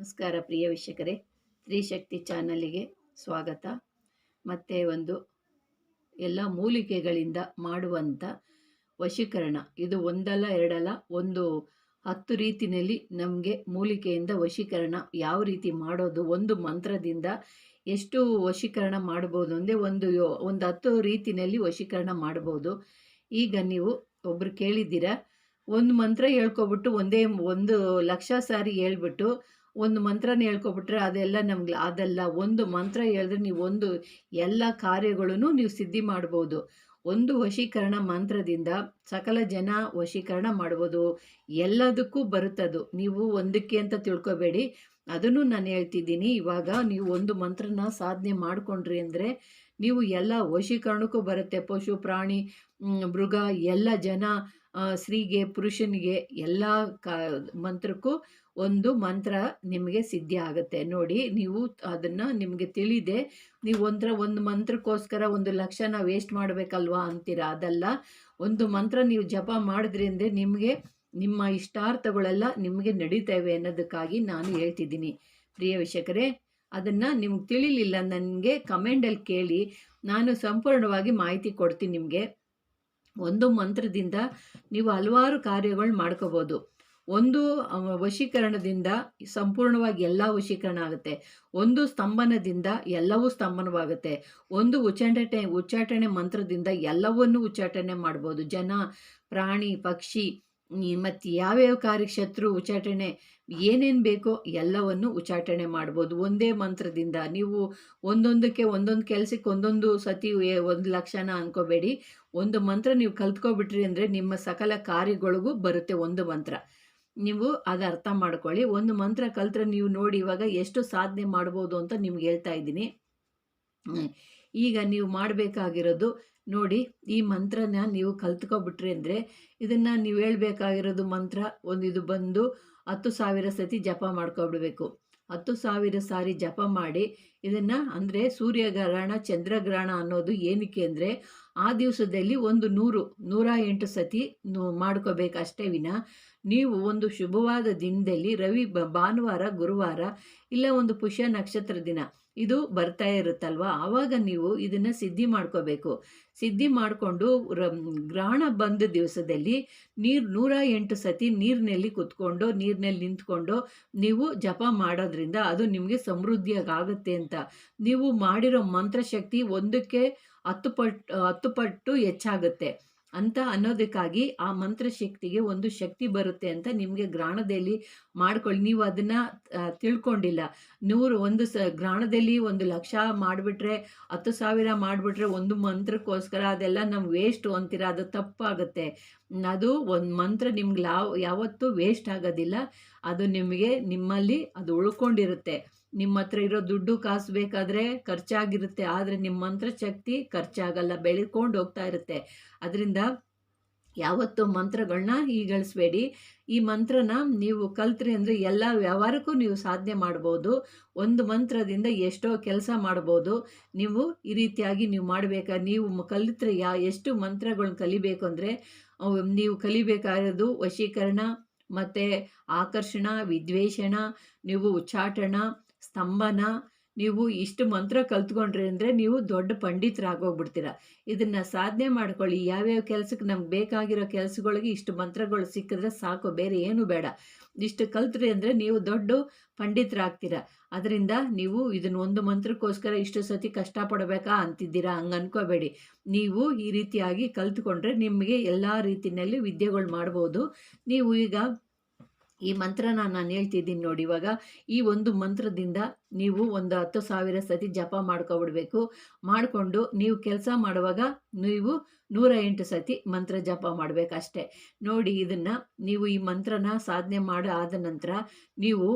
ನಮಸ್ಕಾರ ಪ್ರಿಯ ವೀಕ್ಷಕರೇ, ಸ್ತ್ರೀಶಕ್ತಿ ಚಾನಲಿಗೆ ಸ್ವಾಗತ. ಮತ್ತು ಎಲ್ಲ ಮೂಲಿಕೆಗಳಿಂದ ಮಾಡುವಂಥ ವಶೀಕರಣ, ಇದು ಒಂದಲ್ಲ ಎರಡಲ್ಲ, 10 ರೀತಿಯಲ್ಲಿ ನಮಗೆ ಮೂಲಿಕೆಯಿಂದ ವಶೀಕರಣ ಯಾವ ರೀತಿ ಮಾಡೋದು, ಒಂದು ಮಂತ್ರದಿಂದ ಎಷ್ಟು ವಶೀಕರಣ ಮಾಡ್ಬೋದು ಅಂದರೆ ಒಂದು 10 ರೀತಿಯಲ್ಲಿ ವಶೀಕರಣ ಮಾಡ್ಬೋದು. ಈಗ ನೀವು ಒಬ್ರು ಕೇಳಿದ್ದೀರಾ, ಒಂದು ಮಂತ್ರ ಹೇಳ್ಕೊಬಿಟ್ಟು ಒಂದು ಲಕ್ಷ ಸಾರಿ ಹೇಳ್ಬಿಟ್ಟು ಒಂದು ಮಂತ್ರನ ಹೇಳ್ಕೊಬಿಟ್ರೆ ಅದೆಲ್ಲ ನಮ್ಗೆ ಅದೆಲ್ಲ. ಒಂದು ಮಂತ್ರ ಹೇಳಿದ್ರೆ ನೀವು ಎಲ್ಲ ಕಾರ್ಯಗಳನ್ನು ನೀವು ಸಿದ್ಧಿ ಮಾಡ್ಬೋದು. ಒಂದು ವಶೀಕರಣ ಮಂತ್ರದಿಂದ ಸಕಲ ಜನ ವಶೀಕರಣ ಮಾಡ್ಬೋದು. ಎಲ್ಲದಕ್ಕೂ ಬರುತ್ತದು. ನೀವು ಒಂದಕ್ಕೆ ಅಂತ ತಿಳ್ಕೊಬೇಡಿ, ಅದನ್ನು ನಾನು ಹೇಳ್ತಿದ್ದೀನಿ. ಇವಾಗ ನೀವು ಒಂದು ಮಂತ್ರನ ಸಾಧನೆ ಮಾಡಿಕೊಂಡ್ರಿ ಅಂದರೆ ನೀವು ಎಲ್ಲ ವಶೀಕರಣಕ್ಕೂ ಬರುತ್ತೆ. ಪಶು ಪ್ರಾಣಿ ಮೃಗ ಎಲ್ಲ ಜನ, ಸ್ತ್ರೀಗೆ ಪುರುಷನಿಗೆ ಎಲ್ಲ ಮಂತ್ರಕ್ಕೂ ಒಂದು ಮಂತ್ರ ನಿಮಗೆ ಸಿದ್ಧಿ ಆಗುತ್ತೆ. ನೋಡಿ, ನೀವು ಅದನ್ನು ನಿಮಗೆ ತಿಳಿದೆ ನೀವು ಒಂದು ಮಂತ್ರಕ್ಕೋಸ್ಕರ 1 ಲಕ್ಷನ ವೇಸ್ಟ್ ಮಾಡಬೇಕಲ್ವಾ ಅಂತೀರಾ. ಅದಲ್ಲ, ಒಂದು ಮಂತ್ರ ನೀವು ಜಪ ಮಾಡಿದ್ರಿ ಅಂದರೆ ನಿಮಗೆ ನಿಮ್ಮ ಇಷ್ಟಾರ್ಥಗಳೆಲ್ಲ ನಿಮಗೆ ನಡೀತವೆ ಅನ್ನೋದಕ್ಕಾಗಿ ನಾನು ಹೇಳ್ತಿದ್ದೀನಿ. ಪ್ರಿಯ ವೀಕ್ಷಕರೇ, ಅದನ್ನು ನಿಮ್ಗೆ ತಿಳಿಲಿಲ್ಲ ನನಗೆ ಕಮೆಂಟಲ್ಲಿ ಕೇಳಿ, ನಾನು ಸಂಪೂರ್ಣವಾಗಿ ಮಾಹಿತಿ ಕೊಡ್ತೀನಿ ನಿಮಗೆ. ಒಂದು ಮಂತ್ರದಿಂದ ನೀವು ಹಲವಾರು ಕಾರ್ಯಗಳು ಮಾಡ್ಕೋಬೋದು. ಒಂದು ವಶೀಕರಣದಿಂದ ಸಂಪೂರ್ಣವಾಗಿ ಎಲ್ಲ ವಶೀಕರಣ ಆಗುತ್ತೆ. ಒಂದು ಸ್ತಂಭನದಿಂದ ಎಲ್ಲವೂ ಸ್ತಂಭನವಾಗುತ್ತೆ. ಒಂದು ಉಚ್ಚಾಟನೆ ಮಂತ್ರದಿಂದ ಎಲ್ಲವನ್ನೂ ಉಚ್ಚಾಟನೆ ಮಾಡ್ಬೋದು. ಜನ, ಪ್ರಾಣಿ, ಪಕ್ಷಿ ಮತ್ತು ಯಾವ್ಯಾವ ಕಾರ್ಯಕ್ಷೇತ್ರ ಉಚ್ಚಾಟನೆ ಏನೇನು ಬೇಕೋ ಎಲ್ಲವನ್ನು ಉಚ್ಚಾಟನೆ ಮಾಡ್ಬೋದು ಒಂದೇ ಮಂತ್ರದಿಂದ. ನೀವು ಒಂದೊಂದು ಕೆಲಸಕ್ಕೆ ಒಂದೊಂದು ಸತಿ 1 ಲಕ್ಷನ ಅನ್ಕೋಬೇಡಿ. ಒಂದು ಮಂತ್ರ ನೀವು ಕಲ್ತ್ಕೊಬಿಟ್ರಿ ಅಂದರೆ ನಿಮ್ಮ ಸಕಲ ಕಾರ್ಯಗಳಿಗೂ ಬರುತ್ತೆ ಒಂದು ಮಂತ್ರ. ನೀವು ಅದು ಅರ್ಥ ಮಾಡ್ಕೊಳ್ಳಿ. ಒಂದು ಮಂತ್ರ ಕಲ್ತ್ರೆ ನೀವು ನೋಡಿ ಇವಾಗ ಎಷ್ಟು ಸಾಧನೆ ಮಾಡ್ಬೋದು ಅಂತ ನಿಮ್ಗೆ ಹೇಳ್ತಾ ಇದ್ದೀನಿ. ಈಗ ನೀವು ಮಾಡಬೇಕಾಗಿರೋದು ನೋಡಿ, ಈ ಮಂತ್ರನ ನೀವು ಕಲ್ತ್ಕೊಬಿಟ್ರಿ ಅಂದರೆ ಇದನ್ನು ನೀವು ಹೇಳ್ಬೇಕಾಗಿರೋದು ಮಂತ್ರ ಇದು ಬಂದು 10,000 ಸತಿ ಜಪ ಮಾಡ್ಕೊಬಿಡ್ಬೇಕು. 10,000 ಸಾರಿ ಜಪ ಮಾಡಿ ಇದನ್ನು. ಅಂದರೆ ಸೂರ್ಯಗ್ರಹಣ, ಚಂದ್ರಗ್ರಹಣ ಅನ್ನೋದು ಏನಕ್ಕೆ ಅಂದರೆ ಆ ದಿವಸದಲ್ಲಿ 108 ಸತಿ ಮಾಡ್ಕೋಬೇಕು ಅಷ್ಟೇ ವಿನ. ನೀವು ಒಂದು ಶುಭವಾದ ದಿನದಲ್ಲಿ ಭಾನುವಾರ, ಗುರುವಾರ ಇಲ್ಲ ಒಂದು ಪುಷ್ಯ ನಕ್ಷತ್ರ ದಿನ ಇದು ಬರ್ತಾ ಇರುತ್ತಲ್ವ, ಆವಾಗ ನೀವು ಇದನ್ನು ಸಿದ್ಧಿ ಮಾಡ್ಕೋಬೇಕು. ಸಿದ್ಧಿ ಮಾಡಿಕೊಂಡು ಗ್ರಹಣ ಬಂದ ದಿವಸದಲ್ಲಿ 108 ಸತಿ ನೀರಿನಲ್ಲಿ ಕುತ್ಕೊಂಡು, ನೀರಿನಲ್ಲಿ ನಿಂತ್ಕೊಂಡು ನೀವು ಜಪ ಮಾಡೋದ್ರಿಂದ ಅದು ನಿಮಗೆ ಸಮೃದ್ಧಿಯಾಗುತ್ತೆ ಅಂತ. ನೀವು ಮಾಡಿರೋ ಮಂತ್ರಶಕ್ತಿ 10 ಪಟ್ಟು ಹೆಚ್ಚಾಗುತ್ತೆ ಅಂತ ಅನ್ನೋದಕ್ಕಾಗಿ ಆ ಮಂತ್ರಶಕ್ತಿಗೆ ಒಂದು ಶಕ್ತಿ ಬರುತ್ತೆ ಅಂತ ನಿಮಗೆ ಗ್ರಹಣದಲ್ಲಿ ಮಾಡ್ಕೊಳ್ಳಿ. ನೀವು ಅದನ್ನು ತಿಳ್ಕೊಂಡಿಲ್ಲ. ಗ್ರಹಣದಲ್ಲಿ 1 ಲಕ್ಷ ಮಾಡಿಬಿಟ್ರೆ, 10,000 ಮಾಡಿಬಿಟ್ರೆ ಒಂದು ಮಂತ್ರಕ್ಕೋಸ್ಕರ ಅದೆಲ್ಲ ನಮ್ಗೆ ವೇಸ್ಟು ಅಂತೀರ. ಅದು ತಪ್ಪಾಗುತ್ತೆ. ಅದು ಒಂದು ಮಂತ್ರ ನಿಮ್ಗೆ ಯಾವತ್ತೂ ವೇಸ್ಟ್ ಆಗೋದಿಲ್ಲ. ಅದು ನಿಮ್ಮಲ್ಲಿ ಅದು ಉಳ್ಕೊಂಡಿರುತ್ತೆ. ನಿಮ್ಮ ಹತ್ರ ಇರೋ ದುಡ್ಡು ಕಾಸು ಬೇಕಾದರೆ ಖರ್ಚಾಗಿರುತ್ತೆ, ಆದರೆ ನಿಮ್ಮ ಮಂತ್ರಶಕ್ತಿ ಖರ್ಚಾಗಲ್ಲ, ಬೆಳ್ಕೊಂಡು ಹೋಗ್ತಾ ಇರುತ್ತೆ. ಅದರಿಂದ ಯಾವತ್ತೂ ಮಂತ್ರಗಳನ್ನ ಹೀಗಳಿಸ್ಬೇಡಿ. ಈ ಮಂತ್ರನ ನೀವು ಕಲ್ತ್ರಿ ಅಂದರೆ ಎಲ್ಲ ವ್ಯವಹಾರಕ್ಕೂ ನೀವು ಸಾಧನೆ ಮಾಡ್ಬೋದು. ಒಂದು ಮಂತ್ರದಿಂದ ಎಷ್ಟೋ ಕೆಲಸ ಮಾಡ್ಬೋದು. ನೀವು ಈ ರೀತಿಯಾಗಿ ನೀವು ನೀವು ಕಲಿತ್ರೆ ಎಷ್ಟು ಮಂತ್ರಗಳನ್ನ ಕಲಿಬೇಕು ಅಂದರೆ ನೀವು ಕಲಿಬೇಕಾಗಿರೋದು ವಶೀಕರಣ ಮತ್ತು ಆಕರ್ಷಣ, ವಿದ್ವೇಷಣ, ನೀವು ಉಚ್ಚಾಟನ, ಸ್ತಂಭನ. ನೀವು ಇಷ್ಟು ಮಂತ್ರ ಕಲ್ತ್ಕೊಂಡ್ರಿ ಅಂದರೆ ನೀವು ದೊಡ್ಡ ಪಂಡಿತರಾಗೋಗ್ಬಿಡ್ತೀರ. ಇದನ್ನು ಸಾಧನೆ ಮಾಡ್ಕೊಳ್ಳಿ. ಯಾವ್ಯಾವ ಕೆಲಸಕ್ಕೆ ನಮ್ಗೆ ಬೇಕಾಗಿರೋ ಕೆಲಸಗಳಿಗೆ ಇಷ್ಟು ಮಂತ್ರಗಳು ಸಿಕ್ಕಿದ್ರೆ ಸಾಕು, ಬೇರೆ ಏನು ಬೇಡ. ಇಷ್ಟು ಕಲ್ತ್ರಿ ಅಂದರೆ ನೀವು ದೊಡ್ಡ ಪಂಡಿತರಾಗ್ತೀರ. ಅದರಿಂದ ನೀವು ಇದನ್ನು ಒಂದು ಮಂತ್ರಕ್ಕೋಸ್ಕರ ಇಷ್ಟು ಸತಿ ಕಷ್ಟಪಡಬೇಕಾ ಅಂತಿದ್ದೀರಾ, ಹಂಗೆ ಅನ್ಕೋಬೇಡಿ. ನೀವು ಈ ರೀತಿಯಾಗಿ ಕಲ್ತ್ಕೊಂಡ್ರೆ ನಿಮಗೆ ಎಲ್ಲ ರೀತಿಯಲ್ಲಿ ವಿದ್ಯೆಗಳು ಮಾಡ್ಬೋದು. ನೀವು ಈಗ ಈ ಮಂತ್ರನ ನಾನು ಹೇಳ್ತಿದ್ದೀನಿ ನೋಡಿ. ಇವಾಗ ಈ ಒಂದು ಮಂತ್ರದಿಂದ ನೀವು 10,000 ಸತಿ ಜಪ ಮಾಡ್ಕೊಬಿಡ್ಬೇಕು. ಮಾಡಿಕೊಂಡು ನೀವು ಕೆಲಸ ಮಾಡುವಾಗ ನೀವು 108 ಸತಿ ಮಂತ್ರ ಜಪ ಮಾಡಬೇಕಷ್ಟೆ. ನೋಡಿ, ಇದನ್ನು ನೀವು ಈ ಮಂತ್ರನ ಸಾಧನೆ ಆದ ನಂತರ ನೀವು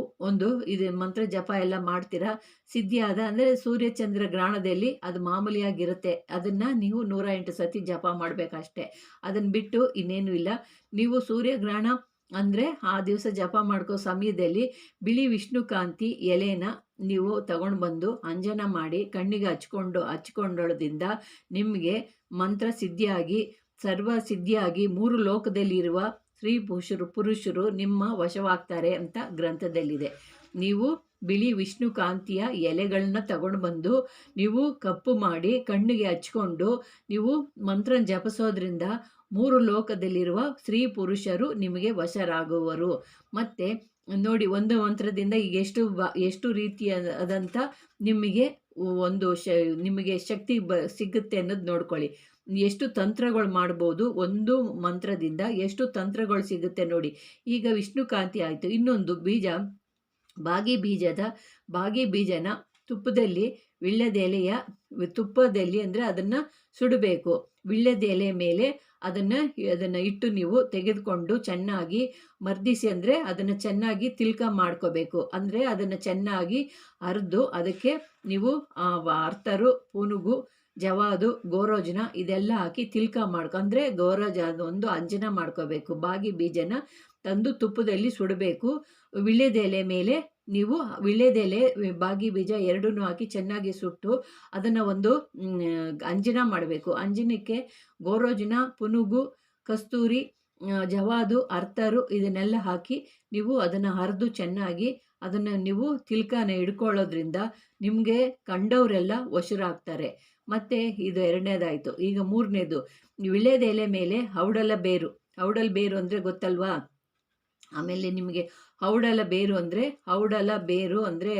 ಇದು ಮಂತ್ರ ಜಪ ಎಲ್ಲ ಮಾಡ್ತೀರಾ. ಸಿದ್ಧಿ ಅಂದರೆ ಸೂರ್ಯಚಂದ್ರ ಗ್ರಹಣದಲ್ಲಿ ಅದು ಮಾಮೂಲಿಯಾಗಿರುತ್ತೆ. ಅದನ್ನು ನೀವು 108 ಸತಿ ಜಪ ಮಾಡಬೇಕಷ್ಟೆ. ಅದನ್ನು ಬಿಟ್ಟು ಇನ್ನೇನು ಇಲ್ಲ. ನೀವು ಸೂರ್ಯಗ್ರಹಣ ಅಂದರೆ ಆ ದಿವಸ ಜಪ ಮಾಡ್ಕೋ ಸಮಯದಲ್ಲಿ ಬಿಳಿ ವಿಷ್ಣುಕಾಂತಿ ಎಲೆನ ನೀವು ತಗೊಂಡು ಬಂದು ಅಂಜನ ಮಾಡಿ ಕಣ್ಣಿಗೆ ಹಚ್ಕೊಂಡೋದ್ರಿಂದ ನಿಮಗೆ ಮಂತ್ರ ಸಿದ್ಧಿಯಾಗಿ, ಸರ್ವ ಸಿದ್ಧಿಯಾಗಿ 3 ಲೋಕದಲ್ಲಿರುವ ಸ್ತ್ರೀ ಪುರುಷರು ನಿಮ್ಮ ವಶವಾಗ್ತಾರೆ ಅಂತ ಗ್ರಂಥದಲ್ಲಿದೆ. ನೀವು ಬಿಳಿ ವಿಷ್ಣುಕಾಂತಿಯ ಎಲೆಗಳನ್ನ ತಗೊಂಡು ಬಂದು ನೀವು ಕಪ್ಪು ಮಾಡಿ ಕಣ್ಣಿಗೆ ಹಚ್ಕೊಂಡು ನೀವು ಮಂತ್ರ ಜಪಿಸೋದ್ರಿಂದ 3 ಲೋಕದಲ್ಲಿರುವ ಸ್ತ್ರೀ ಪುರುಷರು ನಿಮಗೆ ವಶರಾಗುವರು. ಮತ್ತು ನೋಡಿ, ಒಂದು ಮಂತ್ರದಿಂದ ಈಗ ಎಷ್ಟು ರೀತಿಯಾದಂಥ ನಿಮಗೆ ಒಂದು ನಿಮಗೆ ಶಕ್ತಿ ಸಿಗುತ್ತೆ ಅನ್ನೋದು ನೋಡ್ಕೊಳ್ಳಿ. ಎಷ್ಟು ತಂತ್ರಗಳು ಮಾಡ್ಬೋದು, ಒಂದು ಮಂತ್ರದಿಂದ ಎಷ್ಟು ತಂತ್ರಗಳು ಸಿಗುತ್ತೆ ನೋಡಿ. ಈಗ ವಿಷ್ಣುಕಾಂತಿ ಆಯಿತು. ಇನ್ನೊಂದು ಬೀಜ, ಬಾಗಿ ಬೀಜನ ತುಪ್ಪದಲ್ಲಿ, ವಿಳ್ಯದೆಲೆಯ ತುಪ್ಪದಲ್ಲಿ ಅಂದರೆ ಅದನ್ನು ಸುಡಬೇಕು. ವಿಳ್ಯದೆಲೆ ಮೇಲೆ ಅದನ್ನು ಇಟ್ಟು ನೀವು ತೆಗೆದುಕೊಂಡು ಚೆನ್ನಾಗಿ ಮರ್ದಿಸಿ, ಅಂದರೆ ಅದನ್ನು ಚೆನ್ನಾಗಿ ತಿಲ್ಕ ಮಾಡ್ಕೋಬೇಕು. ಅಂದರೆ ಅದನ್ನು ಚೆನ್ನಾಗಿ ಅರ್ದು ಅದಕ್ಕೆ ನೀವು ಅರ್ತರು, ಪುನುಗು, ಜವಾದು, ಗೋರೋಜನ ಇದೆಲ್ಲ ಹಾಕಿ ತಿಲ್ಕ ಅಂದರೆ ಗೋರೋಜ ಒಂದು ಅಂಜನ ಮಾಡ್ಕೋಬೇಕು. ಬಾಗಿ ಬೀಜನ ತಂದು ತುಪ್ಪದಲ್ಲಿ ಸುಡಬೇಕು. ವಿಳ್ಯದೆಲೆ ಮೇಲೆ ನೀವು ವಿಳ್ಯದೆಲೆ, ಬಾಗಿ ಬೀಜ ಎರಡನ್ನೂ ಹಾಕಿ ಚೆನ್ನಾಗಿ ಸುಟ್ಟು ಅದನ್ನು ಒಂದು ಅಂಜನ ಮಾಡಬೇಕು. ಅಂಜನಕ್ಕೆ ಗೋರೋಜನ, ಪುನುಗು, ಕಸ್ತೂರಿ, ಜವಾದು, ಅರ್ತರು ಇದನ್ನೆಲ್ಲ ಹಾಕಿ ನೀವು ಅದನ್ನು ಹರಿದು ಚೆನ್ನಾಗಿ ಅದನ್ನು ನೀವು ತಿಲ್ಕನ ಹಿಡ್ಕೊಳ್ಳೋದ್ರಿಂದ ನಿಮಗೆ ಕಂಡವರೆಲ್ಲ ವಶರಾಗ್ತಾರೆ. ಮತ್ತು ಇದು 2ನೇದಾಯಿತು. ಈಗ 3ನೇದು, ವಿಳ್ಯದೆಲೆ ಮೇಲೆ ಔಡಲ ಬೇರು ಅಂದರೆ ಗೊತ್ತಲ್ವಾ? ಆಮೇಲೆ ನಿಮಗೆ ಔಡಲ ಬೇರು ಅಂದರೆ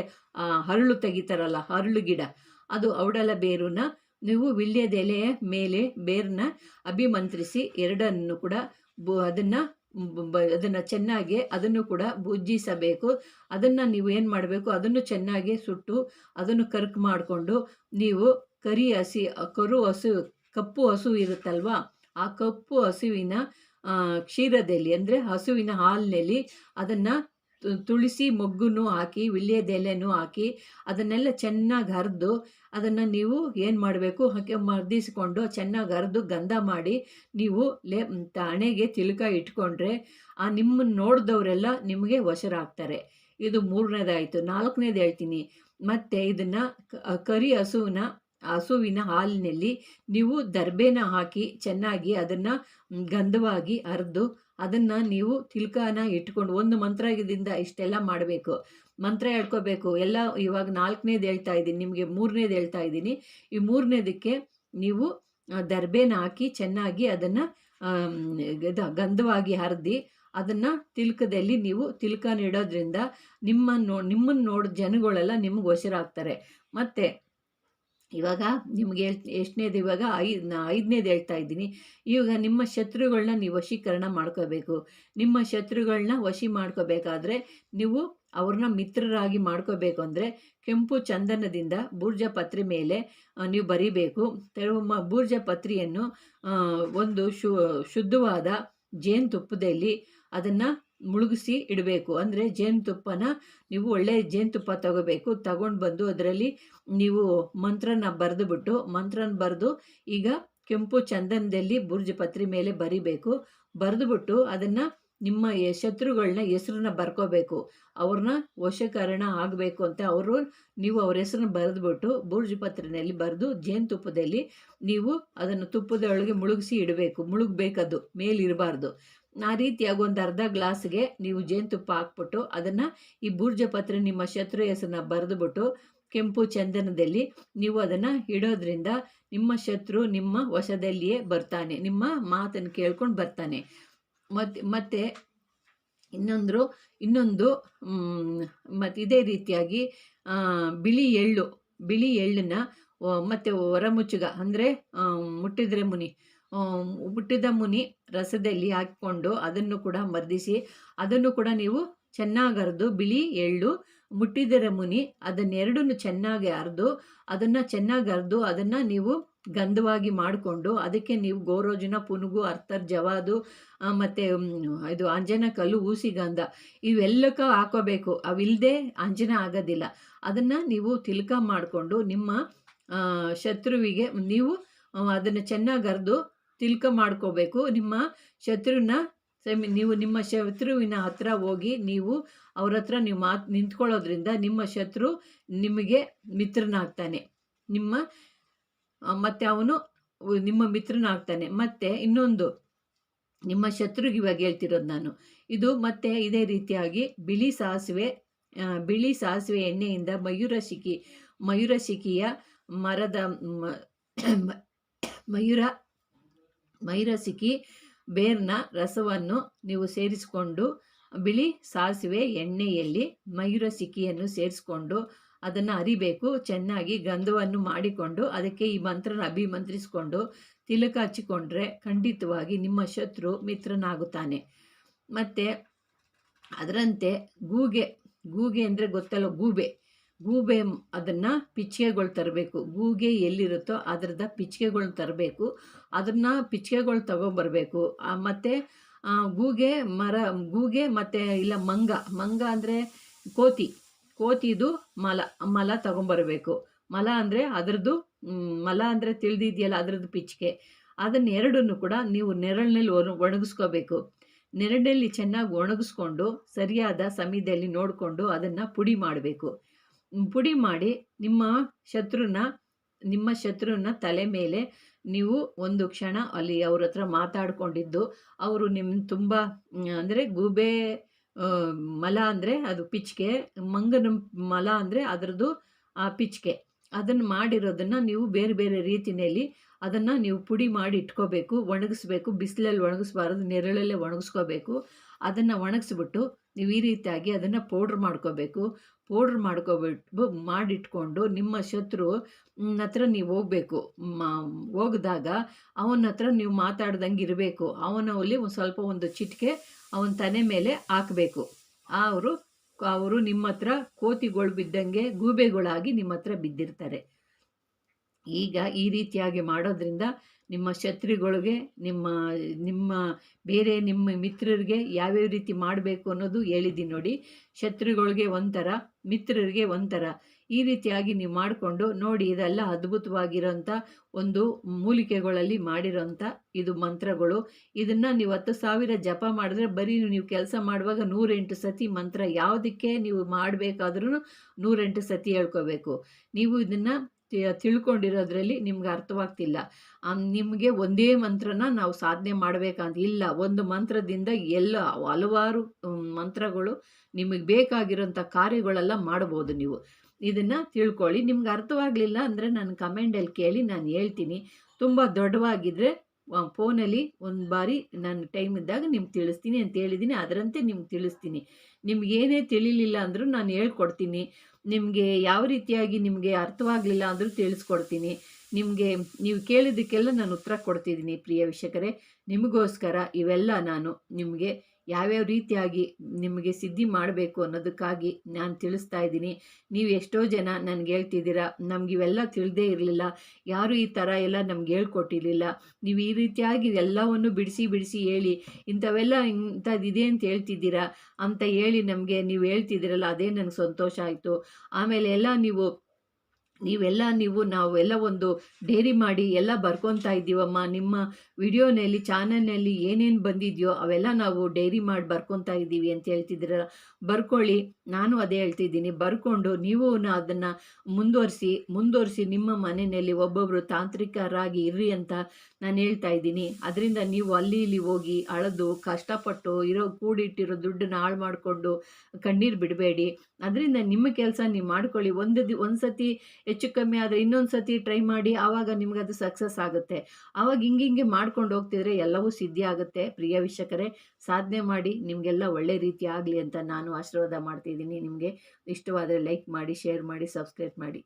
ಹರಳು ತೆಗಿತಾರಲ್ಲ, ಹರಳು ಗಿಡ, ಅದು ಔಡಲ ಬೇರನ್ನ ನೀವು ವಿಳ್ಯದೆಲೆಯ ಮೇಲೆ ಬೇರನ್ನ ಅಭಿಮಂತ್ರಿಸಿ ಎರಡನ್ನು ಕೂಡ ಅದನ್ನು ಚೆನ್ನಾಗಿ ಅದನ್ನು ಕೂಡ ಭುಜಿಸಬೇಕು. ಅದನ್ನು ನೀವು ಏನು ಮಾಡಬೇಕು, ಅದನ್ನು ಚೆನ್ನಾಗಿ ಸುಟ್ಟು ಅದನ್ನು ಕರ್ಕ್ ಮಾಡಿಕೊಂಡು ನೀವು ಕಪ್ಪು ಹಸು ಇರುತ್ತಲ್ವ, ಆ ಕಪ್ಪು ಹಸುವಿನ ಕ್ಷೀರದಲ್ಲಿ ಅಂದರೆ ಹಸುವಿನ ಹಾಲಿನಲ್ಲಿ ಅದನ್ನು ತುಳಸಿ ಮೊಗ್ಗುನು ಹಾಕಿ ವಿಳ್ಯದೆಲೆನೂ ಹಾಕಿ ಅದನ್ನೆಲ್ಲ ಚೆನ್ನಾಗಿ ಹರಿದು ಅದನ್ನು ನೀವು ಏನು ಮಾಡಬೇಕು, ಹಾಗೆ ಮರ್ದಿಸಿಕೊಂಡು ಚೆನ್ನಾಗಿ ಹರಿದು ಗಂಧ ಮಾಡಿ ನೀವು ಹಣೆಗೆ ತಿಲಕ ಇಟ್ಕೊಂಡ್ರೆ ನಿಮ್ಮನ್ನು ನೋಡಿದವರೆಲ್ಲ ನಿಮಗೆ ವಶರಾಗ್ತಾರೆ. ಇದು 3ನೇದಾಯಿತು. 4ನೇದು ಹೇಳ್ತೀನಿ. ಮತ್ತು ಇದನ್ನು ಹಸುವಿನ ಹಾಲಿನಲ್ಲಿ ನೀವು ದರ್ಬೇನ ಹಾಕಿ ಚೆನ್ನಾಗಿ ಅದನ್ನು ಗಂಧವಾಗಿ ಹರಿದು ಅದನ್ನು ನೀವು ತಿಲ್ಕನ ಇಟ್ಕೊಂಡು ಒಂದು ಮಂತ್ರದಿಂದ ಇಷ್ಟೆಲ್ಲ ಮಾಡಬೇಕು. ಮಂತ್ರ ಹೇಳ್ಕೋಬೇಕು ಎಲ್ಲ. ಇವಾಗ 4ನೇದು ಹೇಳ್ತಾ ಇದ್ದೀನಿ, ನಿಮಗೆ 3ನೇದು ಹೇಳ್ತಾ ಇದ್ದೀನಿ. ಈ 3ನೇದಕ್ಕೆ ನೀವು ದರ್ಬೇನ ಹಾಕಿ ಚೆನ್ನಾಗಿ ಅದನ್ನು ಗಂಧವಾಗಿ ಹರಿದು ಅದನ್ನು ತಿಲ್ಕದಲ್ಲಿ ನೀವು ತಿಲ್ಕನ ಇಡೋದ್ರಿಂದ ನಿಮ್ಮನ್ನು ನೋಡಿದ ಜನಗಳೆಲ್ಲ ನಿಮ್ಗೆ ವಶರಾಗ್ತಾರೆ. ಮತ್ತು ಇವಾಗ ನಿಮಗೆ ಎಷ್ಟನೇದು, ಇವಾಗ 5ನೇದು ಹೇಳ್ತಾ ಇದ್ದೀನಿ. ಇವಾಗ ನಿಮ್ಮ ಶತ್ರುಗಳನ್ನ ನೀವು ವಶೀಕರಣ ಮಾಡ್ಕೋಬೇಕು. ನಿಮ್ಮ ಶತ್ರುಗಳನ್ನ ವಶಿ ಮಾಡ್ಕೋಬೇಕಾದ್ರೆ ನೀವು ಅವ್ರನ್ನ ಮಿತ್ರರಾಗಿ ಮಾಡ್ಕೋಬೇಕು ಅಂದರೆ ಕೆಂಪು ಚಂದನದಿಂದ ಬೂರ್ಜ ಪತ್ರೆ ಮೇಲೆ ನೀವು ಬರಿಬೇಕು. ಬೂರ್ಜ ಪತ್ರೆಯನ್ನು ಒಂದು ಶುದ್ಧವಾದ ಜೇನುತುಪ್ಪದಲ್ಲಿ ಅದನ್ನು ಮುಳುಗಿಸಿ ಇಡಬೇಕು. ಅಂದರೆ ಜೇನುತುಪ್ಪನ ನೀವು ಒಳ್ಳೆಯ ಜೇನುತುಪ್ಪ ತಗೊಂಡು ಬಂದು ಅದರಲ್ಲಿ ನೀವು ಮಂತ್ರನ ಬರೆದು ಈಗ ಕೆಂಪು ಚಂದನದಲ್ಲಿ ಬುರ್ಜ ಪತ್ರೆ ಮೇಲೆ ಬರಿಬೇಕು. ಬರೆದುಬಿಟ್ಟು ಅದನ್ನು ನಿಮ್ಮ ಶತ್ರುಗಳನ್ನ ಹೆಸ್ರನ್ನ ಬರ್ಕೋಬೇಕು. ಅವ್ರನ್ನ ವಶೀಕರಣ ಆಗಬೇಕು ಅಂತ ನೀವು ಅವ್ರ ಹೆಸ್ರನ್ನ ಬರೆದ್ಬಿಟ್ಟು ಬೂರ್ಜ್ ಪತ್ರೆಯಲ್ಲಿ ಬರೆದು ಜೇನುತುಪ್ಪದಲ್ಲಿ ನೀವು ಅದನ್ನು ತುಪ್ಪದೊಳಗೆ ಮುಳುಗಿಸಿ ಇಡಬೇಕು. ಮುಳುಗಬೇಕದು, ಮೇಲಿರಬಾರ್ದು. ಆ ರೀತಿಯಾಗಿ ಒಂದು ಅರ್ಧ ಗ್ಲಾಸ್ಗೆ ನೀವು ಜೇನುತುಪ್ಪ ಹಾಕ್ಬಿಟ್ಟು ಅದನ್ನು ಈ ಬೂರ್ಜ ಪತ್ರೆ ನಿಮ್ಮ ಶತ್ರು ಹೆಸರನ್ನ ಬರೆದುಬಿಟ್ಟು ಕೆಂಪು ಚಂದನದಲ್ಲಿ ನೀವು ಅದನ್ನು ಇಡೋದ್ರಿಂದ ನಿಮ್ಮ ಶತ್ರು ನಿಮ್ಮ ವಶದಲ್ಲಿಯೇ ಬರ್ತಾನೆ, ನಿಮ್ಮ ಮಾತನ್ನು ಕೇಳ್ಕೊಂಡು ಬರ್ತಾನೆ. ಮತ್ತು ಇನ್ನೊಂದು ಮತ್ತು ಇದೇ ರೀತಿಯಾಗಿ ಬಿಳಿ ಎಳ್ಳನ್ನ ಮತ್ತು ಹೊರಮುಚ್ಚುಗ ಅಂದರೆ ಮುಟ್ಟಿದ ಮುನಿ ರಸದಲ್ಲಿ ಹಾಕಿಕೊಂಡು ಅದನ್ನು ಕೂಡ ಮರ್ದಿಸಿ ಅದನ್ನು ಕೂಡ ನೀವು ಚೆನ್ನಾಗಿ ಅರೆದು, ಬಿಳಿ ಎಳ್ಳು ಮುಟ್ಟಿದರ ಮುನಿ ಅದನ್ನೆರಡನ್ನು ಚೆನ್ನಾಗಿ ಅರೆದು ಅದನ್ನು ನೀವು ಗಂಧವಾಗಿ ಮಾಡಿಕೊಂಡು ಅದಕ್ಕೆ ನೀವು ಗೋರೋಜನ, ಪುನುಗು, ಅರ್ತರ್, ಜವಾದು ಮತ್ತು ಇದು ಅಂಜನ ಕಲ್ಲು, ಊಸಿ ಗಂಧ ಇವೆಲ್ಲಕ್ಕೂ ಹಾಕೋಬೇಕು. ಅವಿಲ್ಲದೆ ಅಂಜನ ಆಗೋದಿಲ್ಲ. ಅದನ್ನು ನೀವು ತಿಲ್ಕ ಮಾಡಿಕೊಂಡು ನಿಮ್ಮ ಶತ್ರುವಿಗೆ ನೀವು ಅದನ್ನು ಚೆನ್ನಾಗಿ ಅರೆದು ತಿಲ್ಕ ಮಾಡ್ಕೋಬೇಕು. ನಿಮ್ಮ ಶತ್ರುವಿನ ಹತ್ರ ಹೋಗಿ ನೀವು ಅವ್ರ ಹತ್ರ ನೀವು ನಿಂತ್ಕೊಳ್ಳೋದ್ರಿಂದ ನಿಮ್ಮ ಶತ್ರು ನಿಮಗೆ ಮಿತ್ರನಾಗ್ತಾನೆ, ಮತ್ತು ಅವನು ನಿಮ್ಮ ಮಿತ್ರನಾಗ್ತಾನೆ. ಮತ್ತು ಇನ್ನೊಂದು ನಿಮ್ಮ ಶತ್ರುಗೆ ಇವಾಗ ಹೇಳ್ತಿರೋದು ನಾನು ಇದು. ಮತ್ತು ಇದೇ ರೀತಿಯಾಗಿ ಬಿಳಿ ಸಾಸಿವೆ ಬಿಳಿ ಸಾಸಿವೆ ಎಣ್ಣೆಯಿಂದ ಮಯೂರಶಿಖಿಯ ಮರದ ಮಯೂರ ಮೈರಸಿಕಿ ಬೇರ್ನ ರಸವನ್ನು ನೀವು ಸೇರಿಸಿಕೊಂಡು ಬಿಳಿ ಸಾಸಿವೆ ಎಣ್ಣೆಯಲ್ಲಿ ಮಯೂರಸಿಕಿಯನ್ನು ಸೇರಿಸ್ಕೊಂಡು ಅದನ್ನು ಅರಿಬೇಕು. ಚೆನ್ನಾಗಿ ಗಂಧವನ್ನು ಮಾಡಿಕೊಂಡು ಅದಕ್ಕೆ ಈ ಮಂತ್ರನ ಅಭಿಮಂತ್ರಿಸಿಕೊಂಡು ತಿಲಕ ಹಚ್ಚಿಕೊಂಡ್ರೆ ಖಂಡಿತವಾಗಿ ನಿಮ್ಮ ಶತ್ರು ಮಿತ್ರನಾಗುತ್ತಾನೆ. ಮತ್ತು ಅದರಂತೆ ಗೂಗೆ ಅಂದರೆ ಗೊತ್ತಲ್ಲ, ಗೂಬೆ ಅದನ್ನು ಪಿಚ್ಕೆಗಳು ತರಬೇಕು. ಗೂಗೆ ಎಲ್ಲಿರುತ್ತೋ ಅದರದ ಪಿಚ್ಕೆಗಳನ್ನ ತರಬೇಕು. ಅದನ್ನು ಪಿಚ್ಕೆಗಳು ತಗೊಂಬರ್ಬೇಕು. ಮತ್ತು ಗೂಗೆ ಮತ್ತು ಇಲ್ಲ ಮಂಗ ಅಂದರೆ ಕೋತಿದು ಮಲ ತಗೊಂಬರ್ಬೇಕು. ಮಲ ಅಂದರೆ ತಿಳಿದಿದೆಯಲ್ಲ, ಅದರದ್ದು ಪಿಚ್ಕೆ. ಅದನ್ನೆರಡನ್ನು ಕೂಡ ನೀವು ನೆರಳಿನಲ್ಲಿ ಒಣಗಿಸ್ಕೋಬೇಕು. ನೆರಳಲ್ಲಿ ಚೆನ್ನಾಗಿ ಒಣಗಿಸ್ಕೊಂಡು ಸರಿಯಾದ ಸಮಯದಲ್ಲಿ ನೋಡಿಕೊಂಡು ಅದನ್ನು ಪುಡಿ ಮಾಡಬೇಕು. ಪುಡಿ ಮಾಡಿ ನಿಮ್ಮ ಶತ್ರುನ ತಲೆ ಮೇಲೆ ನೀವು ಒಂದು ಕ್ಷಣ ಅಲ್ಲಿ ಅವ್ರ ಹತ್ರ ಮಾತಾಡ್ಕೊಂಡಿದ್ದು, ಅವರು ನಿಮ್ಮ ತುಂಬ ಅಂದರೆ ಗೂಬೆ ಮಲ ಅಂದರೆ ಅದು ಪಿಚ್ಕೆ, ಮಂಗನ ಮಲ ಅಂದರೆ ಅದರದ್ದು ಆ ಪಿಚ್ಕೆ. ಅದನ್ನು ಮಾಡಿರೋದನ್ನು ನೀವು ಬೇರೆ ಬೇರೆ ರೀತಿಯಲ್ಲಿ ಅದನ್ನು ನೀವು ಪುಡಿ ಮಾಡಿ ಇಟ್ಕೋಬೇಕು. ಒಣಗಿಸ್ಬೇಕು. ಬಿಸಿಲಲ್ಲಿ ಒಣಗಿಸ್ಬಾರ್ದು, ನೆರಳಲ್ಲೇ ಒಣಗಿಸ್ಕೋಬೇಕು. ಅದನ್ನು ಒಣಗಿಸ್ಬಿಟ್ಟು ನೀವು ಈ ರೀತಿಯಾಗಿ ಅದನ್ನು ಪೌಡ್ರ್ ಮಾಡ್ಕೋಬೇಕು. ಮಾಡಿಟ್ಕೊಂಡು ನಿಮ್ಮ ಶತ್ರು ಹತ್ರ ನೀವು ಹೋಗಬೇಕು. ಹೋಗಿದಾಗ ಅವನ ಹತ್ರ ನೀವು ಮಾತಾಡ್ದಂಗೆ ಇರಬೇಕು. ಅವನಲ್ಲಿ ಒಂದು ಚಿಟಿಕೆ ಅವನ ತಲೆ ಮೇಲೆ ಹಾಕಬೇಕು. ಅವರು ನಿಮ್ಮ ಹತ್ರ ಕೋತಿಗಳು ಬಿದ್ದಂಗೆ ಗೂಬೆಗಳಾಗಿ ನಿಮ್ಮ ಹತ್ರ ಬಿದ್ದಿರ್ತಾರೆ. ಈಗ ಈ ರೀತಿಯಾಗಿ ಮಾಡೋದ್ರಿಂದ ನಿಮ್ಮ ಶತ್ರುಗಳಿಗೆ, ನಿಮ್ಮ ಮಿತ್ರರಿಗೆ ಯಾವ್ಯಾವ ರೀತಿ ಮಾಡಬೇಕು ಅನ್ನೋದು ಹೇಳಿದ್ದೀನಿ ನೋಡಿ. ಶತ್ರುಗಳಿಗೆ ಒಂಥರ, ಮಿತ್ರರಿಗೆ ಒಂಥರ, ಈ ರೀತಿಯಾಗಿ ನೀವು ಮಾಡಿಕೊಂಡು ನೋಡಿ. ಇದೆಲ್ಲ ಅದ್ಭುತವಾಗಿರೋಂಥ ಒಂದು ಮೂಲಿಕೆಗಳಲ್ಲಿ ಮಾಡಿರೋಂಥ ಇದು ಮಂತ್ರಗಳು. ಇದನ್ನು ನೀವು 10,000 ಜಪ ಮಾಡಿದ್ರೆ ಬರೀ ನೀವು ಕೆಲಸ ಮಾಡುವಾಗ 108 ಸತಿ ಮಂತ್ರ, ಯಾವುದಕ್ಕೆ ನೀವು ಮಾಡಬೇಕಾದ್ರೂ 108 ಸತಿ ಹೇಳ್ಕೋಬೇಕು. ನೀವು ಇದನ್ನು ತಿಳ್ಕೊಂಡಿರೋದ್ರಲ್ಲಿ ನಿಮ್ಗೆ ಅರ್ಥವಾಗ್ತಿಲ್ಲ. ನಿಮಗೆ ಒಂದೇ ಮಂತ್ರನ ನಾವು ಸಾಧನೆ ಮಾಡಬೇಕಂತ ಇಲ್ಲ. ಒಂದು ಮಂತ್ರದಿಂದ ಹಲವಾರು ಮಂತ್ರಗಳು ನಿಮಗೆ ಬೇಕಾಗಿರೋಂಥ ಕಾರ್ಯಗಳೆಲ್ಲ ಮಾಡ್ಬೋದು. ನೀವು ಇದನ್ನು ತಿಳ್ಕೊಳ್ಳಿ. ನಿಮ್ಗೆ ಅರ್ಥವಾಗಲಿಲ್ಲ ಅಂದರೆ ನನ್ನ ಕಮೆಂಟಲ್ಲಿ ಕೇಳಿ, ನಾನು ಹೇಳ್ತೀನಿ. ತುಂಬ ದೊಡ್ಡವಾಗಿದ್ದರೆ ಫೋನಲ್ಲಿ ಒಂದು ಬಾರಿ ನಾನು ಟೈಮ್ ಇದ್ದಾಗ ನಿಮ್ಗೆ ತಿಳಿಸ್ತೀನಿ ಅಂತ ಹೇಳಿದ್ದೀನಿ. ಅದರಂತೆ ನಿಮ್ಗೆ ತಿಳಿಸ್ತೀನಿ. ನಿಮ್ಗೇನೇ ತಿಳಿಲಿಲ್ಲ ಅಂದರೂ ನಾನು ಹೇಳ್ಕೊಡ್ತೀನಿ. ನಿಮಗೆ ಯಾವ ರೀತಿಯಾಗಿ ನಿಮಗೆ ಅರ್ಥವಾಗಲಿಲ್ಲ ಅಂದರೂ ತಿಳಿಸ್ಕೊಡ್ತೀನಿ. ನೀವು ಕೇಳಿದ್ದಕ್ಕೆಲ್ಲ ನಾನು ಉತ್ತರ ಕೊಡ್ತಿದ್ದೀನಿ. ಪ್ರಿಯ ವೀಕ್ಷಕರೇ, ನಿಮಗೋಸ್ಕರ ಇವೆಲ್ಲ ನಾನು ನಿಮಗೆ ಯಾವ್ಯಾವ ರೀತಿಯಾಗಿ ನಿಮಗೆ ಸಿದ್ಧಿ ಮಾಡಬೇಕು ಅನ್ನೋದಕ್ಕಾಗಿ ನಾನು ತಿಳಿಸ್ತಾ ಇದ್ದೀನಿ. ನೀವು ಎಷ್ಟೋ ಜನ ನನಗೆ ಹೇಳ್ತಿದ್ದೀರಾ, ನಮಗಿವೆಲ್ಲ ತಿಳಿದೇ ಇರಲಿಲ್ಲ, ಯಾರು ಈ ಥರ ಎಲ್ಲ ನಮ್ಗೆ ಹೇಳ್ಕೊಟ್ಟಿರಲಿಲ್ಲ, ನೀವು ಈ ರೀತಿಯಾಗಿ ಎಲ್ಲವನ್ನು ಬಿಡಿಸಿ ಹೇಳಿ ಇಂಥದ್ದಿದೆ ಅಂತ ಹೇಳ್ತಿದ್ದೀರಾ ಅಂತ ಹೇಳಿ ನೀವು ಹೇಳ್ತಿದ್ದೀರಲ್ಲ, ಅದೇ ನನಗೆ ಸಂತೋಷ ಆಯಿತು. ಆಮೇಲೆ ನಾವೆಲ್ಲ ಒಂದು ಡೈರಿ ಮಾಡಿ ಎಲ್ಲ ಬರ್ಕೊತಾ ಇದ್ದೀವಮ್ಮ. ನಿಮ್ಮ ವಿಡಿಯೋನಲ್ಲಿ, ಚಾನಲ್ನಲ್ಲಿ ಏನೇನು ಬಂದಿದೆಯೋ ಅವೆಲ್ಲ ನಾವು ಡೈರಿ ಮಾಡಿ ಬರ್ಕೊತಾ ಇದ್ದೀವಿ ಅಂತ ಹೇಳ್ತಿದ್ದೀರಲ್ಲ, ಬರ್ಕೊಳ್ಳಿ. ನಾನು ಅದೇ ಹೇಳ್ತಿದ್ದೀನಿ. ಬರ್ಕೊಂಡು ನೀವು ಅದನ್ನು ಮುಂದುವರಿಸಿ ನಿಮ್ಮ ಮನೆಯಲ್ಲಿ ಒಬ್ಬೊಬ್ಬರು ತಾಂತ್ರಿಕರಾಗಿ ಇರ್ರಿ ಅಂತ ನಾನು ಹೇಳ್ತಾ ಇದ್ದೀನಿ. ಅದರಿಂದ ನೀವು ಅಲ್ಲಿ ಇಲ್ಲಿ ಹೋಗಿ ಅಳದು ಕಷ್ಟಪಟ್ಟು ಕೂಡಿಟ್ಟಿರೋ ದುಡ್ಡನ್ನ ಹಾಳು ಮಾಡಿಕೊಂಡು ಕಣ್ಣೀರು ಬಿಡಬೇಡಿ. ಅದರಿಂದ ನಿಮ್ಮ ಕೆಲಸ ನೀವು ಮಾಡ್ಕೊಳ್ಳಿ. ಒಂದು ಸತಿ ಹೆಚ್ಚು ಕಮ್ಮಿ ಆದರೆ ಇನ್ನೊಂದು ಸತಿ ಟ್ರೈ ಮಾಡಿ. ಆವಾಗ ನಿಮ್ಗೆ ಅದು ಸಕ್ಸಸ್ ಆಗುತ್ತೆ. ಆವಾಗ ಹಿಂಗೆ ಮಾಡ್ಕೊಂಡು ಹೋಗ್ತಿದ್ರೆ ಎಲ್ಲವೂ ಸಿದ್ಧಿ ಆಗುತ್ತೆ. ಪ್ರಿಯ ವೀಕ್ಷಕರೇ, ಸಾಧನೆ ಮಾಡಿ ನಿಮಗೆಲ್ಲ ಒಳ್ಳೆ ರೀತಿ ಆಗಲಿ ಅಂತ ನಾನು ಆಶೀರ್ವಾದ ಮಾಡ್ತಿದ್ದೀನಿ. ನಿಮಗೆ ಇಷ್ಟವಾದರೆ ಲೈಕ್ ಮಾಡಿ, ಶೇರ್ ಮಾಡಿ, ಸಬ್ಸ್ಕ್ರೈಬ್ ಮಾಡಿ.